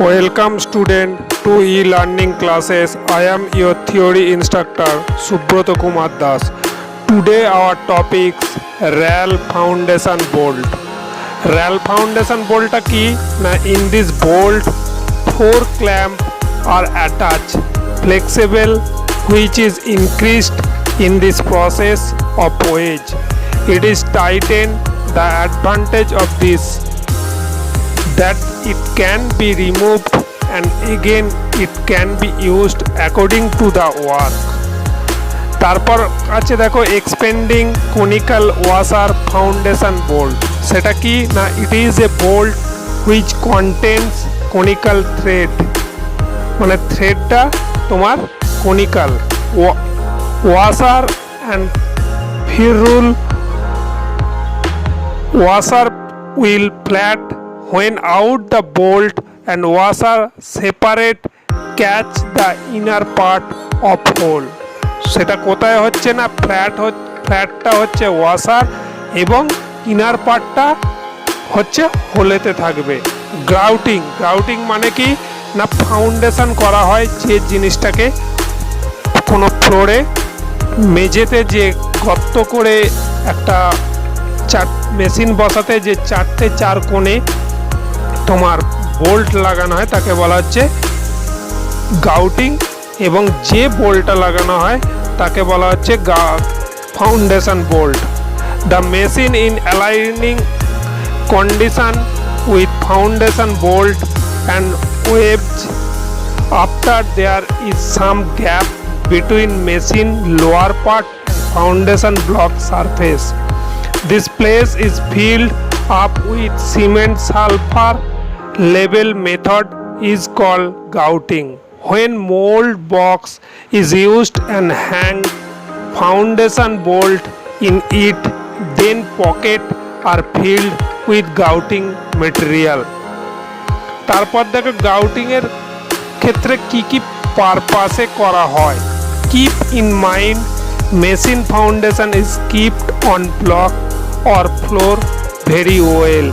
Welcome student to e-learning classes. I am your theory instructor Subroto Kumar Das. Today our topics RAL foundation bolt. RAL foundation bolt কি না in this bolt four clamp are attached flexible which is increased in this process of wedge. It is tightened. The advantage of this that it can be removed and again it can be used according to the work. তারপর আছে দেখো expanding conical washer foundation bolt. সেটা কি না it is a bolt which contains conical thread, মানে থ্রেডটা তোমার conical washer and ferrule washer will flat when out the bolt and washer separate catch the inner part of hole. সেটা কোথায় হচ্ছে না ফ্ল্যাটটা হচ্ছে ওয়াসার এবং ইনার পার্টটা হচ্ছে হোলেতে থাকবে। গ্রাউটিং মানে কি না ফাউন্ডেশন করা হয় যে জিনিসটাকে কোনো ফ্লোরে মেঝেতে যে গর্ত করে একটা মেশিন বসাতে যে চার কোণে তোমার বোল্ট লাগানো হয় তাকে বলা হচ্ছে গাউটিং এবং যে বোল্টটা লাগানো হয় তাকে বলা হচ্ছে foundation bolt. The machine in aligning condition with foundation bolt and waves after there is some gap between machine lower part and foundation block surface. This place is filled up with cement. Sulfur level method is called gouting. When mold box is used and hang foundation bolt in it, then pocket are filled with gouting material. তারপর দেখো গাউটিং এর ক্ষেত্রে কি পারপাসে করা হয়। Keep in mind machine foundation is kept on block or floor very well.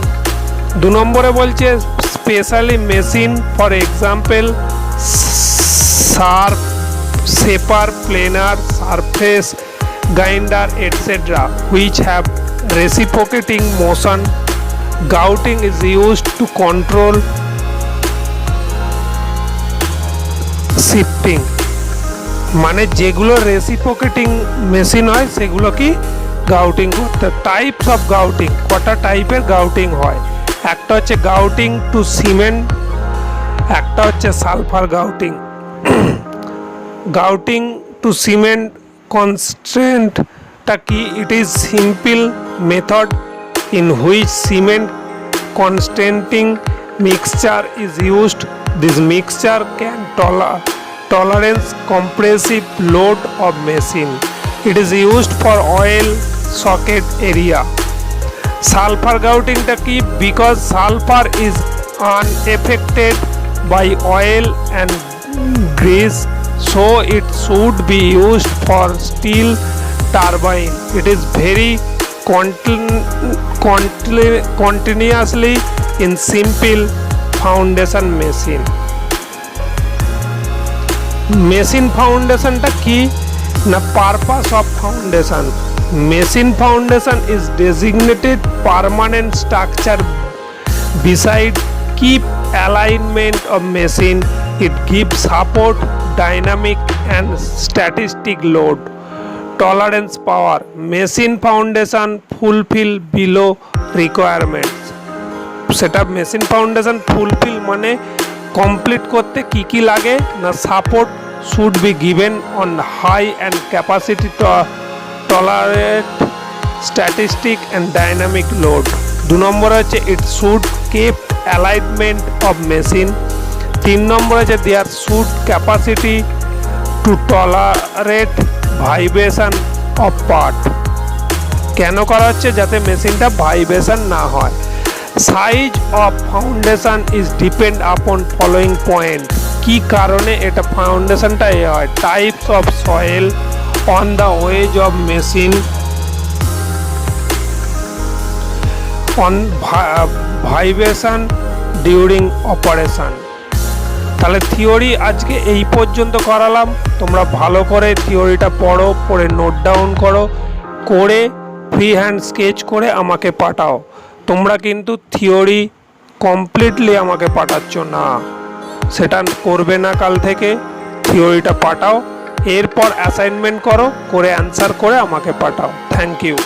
2 নম্বরে বলছে specially machine for example sharp shaper planer surface grinder etcetera which have reciprocating motion. Grouting is used to control shifting, মানে যেগুলো reciprocating machine হয় সেগুলো কি গাউটিং করতে। Types of গাউটিং, কটা টাইপের গাউটিং হয়। একটা হচ্ছে গাউটিং টু সিমেন্ট, একটা হচ্ছে sulphur grouting. Grouting to cement কনস্ট্যান্টটা কি it is simple method in which cement consisting mixture is used. This mixture can tolerance compressive load of machine. It is used for oil socket area. Sulfur gouting ta ki because sulfur is unaffected by oil and grease, so it should be used for steel turbine. It is very continuously in simple foundation machine. Machine ফাউন্ডেশনটা কি না purpose of foundation. Machine foundation is designated permanent structure beside keep alignment of machine. It give support dynamic and statistic load tolerance power. Machine foundation fulfil below requirements. সেটা machine foundation fulfil মানে complete করতে কি লাগে না support should be given on high and capacity tolerate statistic and dynamic load. 2 number হচ্ছে it should keep alignment of machine. 3 নম্বর হচ্ছে there should capacity to tolerate vibration of part. কেন করা হচ্ছে যাতে মেশিনটা ভাইব্রেশন না হয়. Size of foundation is depend upon following point. কি কারণে এটা ফাউন্ডেশনটা হয়। Types of soil on the weight of machine, on vibration during operation. তাহলে থিওরি আজকে এই পর্যন্ত করালাম। তোমরা ভালো করে থিওরিটা পড়ো, পড়ে নোট ডাউন করো, করে ফ্রি হ্যান্ড স্কেচ করে আমাকে পাঠাও। তোমরা কিন্তু থিওরি কমপ্লিটলি আমাকে পাঠাচ্ছ না, সেটা করবে না। কাল থেকে থিওরিটা পাঠাও, এরপর অ্যাসাইনমেন্ট করো, করে অ্যান্সার করে আমাকে পাঠাও। Thank you.